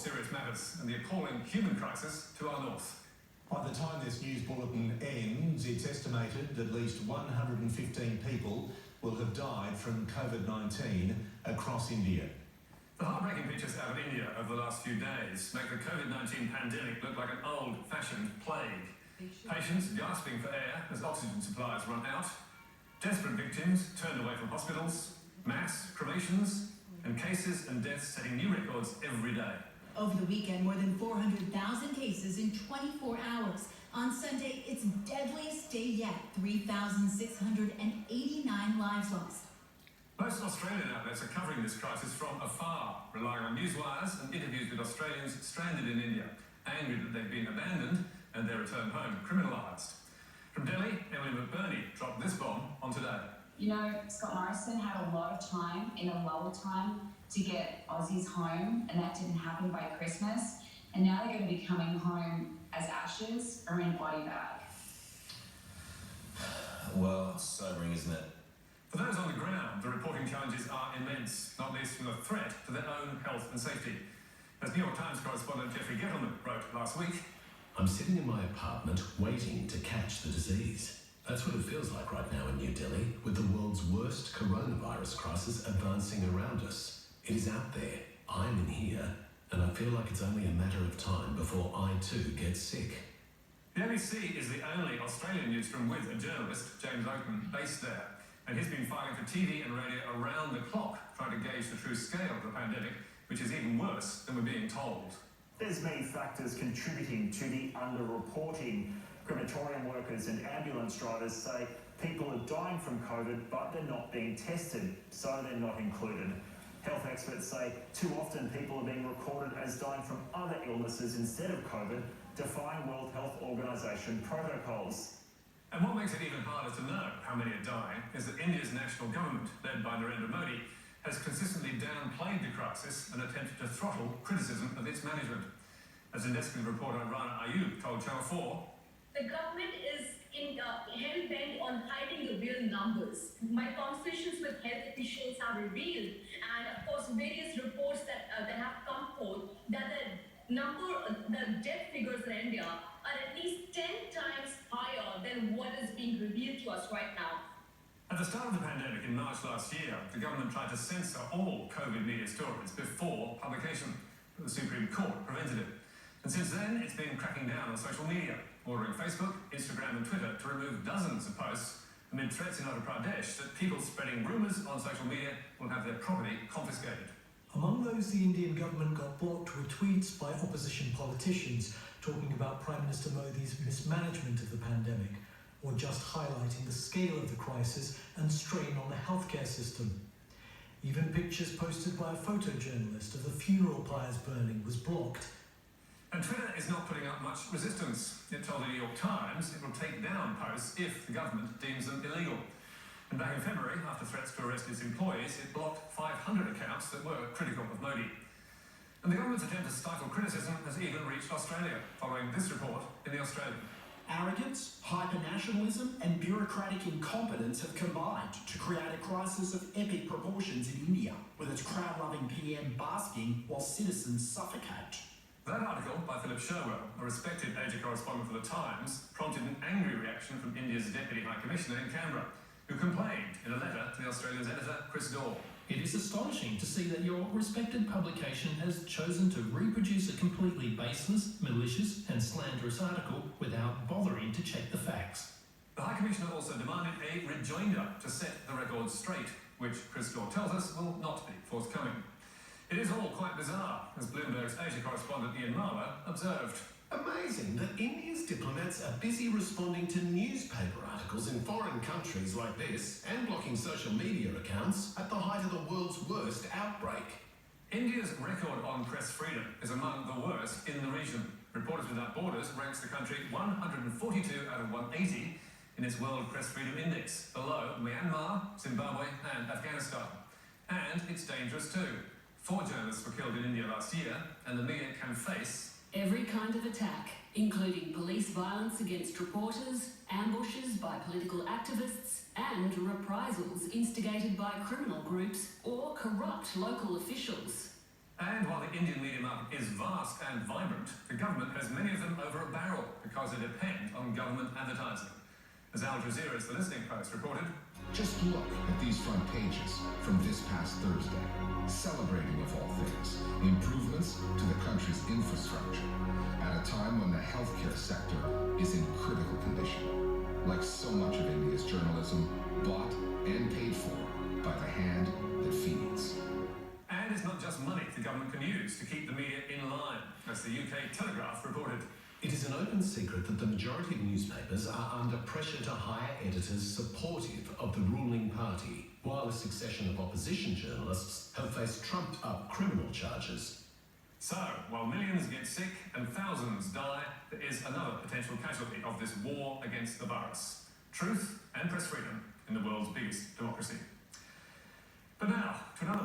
serious matters and the appalling human crisis to our north. By the time this news bulletin ends, it's estimated at least 115 people will have died from COVID-19 across India. The heartbreaking pictures out of India over the last few days make the COVID-19 pandemic look like an old-fashioned plague. Patients gasping for air as oxygen supplies run out, desperate victims turned away from hospitals, mass cremations, and cases and deaths setting new records every day. Over the weekend, more than 400,000 cases in 24 hours. On Sunday, its deadliest day yet, 3,689 lives lost. Most Australian outlets are covering this crisis from afar, relying on news wires and interviews with Australians stranded in India, angry that they've been abandoned and their return home criminalised. From Delhi, Emily McBurney dropped this bomb on Today. You know, Scott Morrison had a lot of time in a lull time to get Aussies home, and that didn't happen by Christmas. And now they're going to be coming home as ashes or in a body bag. Well, it's sobering, isn't it? For those on the ground, the reporting challenges are immense, not least from the threat to their own health and safety. As New York Times correspondent Jeffrey Gettleman wrote last week, I'm sitting in my apartment waiting to catch the disease. That's what it feels like right now in New Delhi, with the world's worst coronavirus crisis advancing around us. It is out there, I'm in here, and I feel like it's only a matter of time before I too get sick. The ABC is the only Australian newsroom with a journalist, James Oaten, based there, and he's been filing for TV and radio around the clock, trying to gauge the true scale of the pandemic, which is even worse than we're being told. There's many factors contributing to the underreporting. Crematorium workers and ambulance drivers say people are dying from COVID, but they're not being tested, so they're not included. Health experts say too often people are being recorded as dying from other illnesses instead of COVID, defying World Health Organization protocols. And what makes it even harder to know how many are dying is that India's national government, led by Narendra Modi, has consistently downplayed the crisis and attempted to throttle criticism of its management. As investigative reporter Rana Ayub told Channel 4, the government is hell-bent on hiding the real numbers. My conversations with health officials have revealed, and of course various reports that have come forth, that the death figures in India are at least 10 times higher than what is being revealed to us right now. At the start of the pandemic in March last year, the government tried to censor all COVID media stories before publication, but the Supreme Court prevented it. And since then, it's been cracking down on social media, ordering Facebook, Instagram and Twitter to remove dozens of posts amid threats in Uttar Pradesh that people spreading rumours on social media will have their property confiscated. Among those the Indian government got blocked were tweets by opposition politicians talking about Prime Minister Modi's mismanagement of the pandemic, or just highlighting the scale of the crisis and strain on the healthcare system. Even pictures posted by a photojournalist of the funeral pyres burning was blocked. And Twitter is not putting up much resistance. It told the New York Times it will take down posts if the government deems them illegal. And back in February, after threats to arrest its employees, it blocked 500 accounts that were critical of Modi. And the government's attempt to stifle criticism has even reached Australia, following this report in The Australian. Arrogance, hyper-nationalism and bureaucratic incompetence have combined to create a crisis of epic proportions in India, with its crowd-loving PM basking while citizens suffocate. That article by Philip Sherwell, a respected Asia correspondent for The Times, prompted an angry reaction from India's Deputy High Commissioner in Canberra, who complained in a letter to The Australian's editor, Chris Daw. It is astonishing to see that your respected publication has chosen to reproduce a completely baseless, malicious and slanderous article without bothering to check the facts. The High Commissioner also demanded a rejoinder to set the record straight, which Chris Daw tells us will not be forthcoming. It is all quite bizarre, as Bloomberg's Asia correspondent Ian Marlow observed. Amazing that India's diplomats are busy responding to newspaper articles in foreign countries like this and blocking social media accounts at the height of the world's worst outbreak. India's record on press freedom is among the worst in the region. Reporters Without Borders ranks the country 142 out of 180 in its World Press Freedom Index, below Myanmar, Zimbabwe and Afghanistan. And it's dangerous too. 4 journalists were killed in India last year, and the media can face every kind of attack, including police violence against reporters, ambushes by political activists, and reprisals instigated by criminal groups or corrupt local officials. And while the Indian media market is vast and vibrant, the government has many of them over a barrel because they depend on government advertising. As Al Jazeera's The Listening Post reported, just look at these front pages from this past Thursday, celebrating, of all things, improvements to the country's infrastructure at a time when the healthcare sector is in critical condition. Like so much of India's journalism, bought and paid for by the hand that feeds. And it's not just money the government can use to keep the media in line, as the UK Telegraph reported. It is an open secret that the majority of newspapers are under pressure to hire editors supportive of the ruling party, while a succession of opposition journalists have faced trumped-up criminal charges. So, while millions get sick and thousands die, there is another potential casualty of this war against the virus. Truth and press freedom in the world's biggest democracy. But now, to another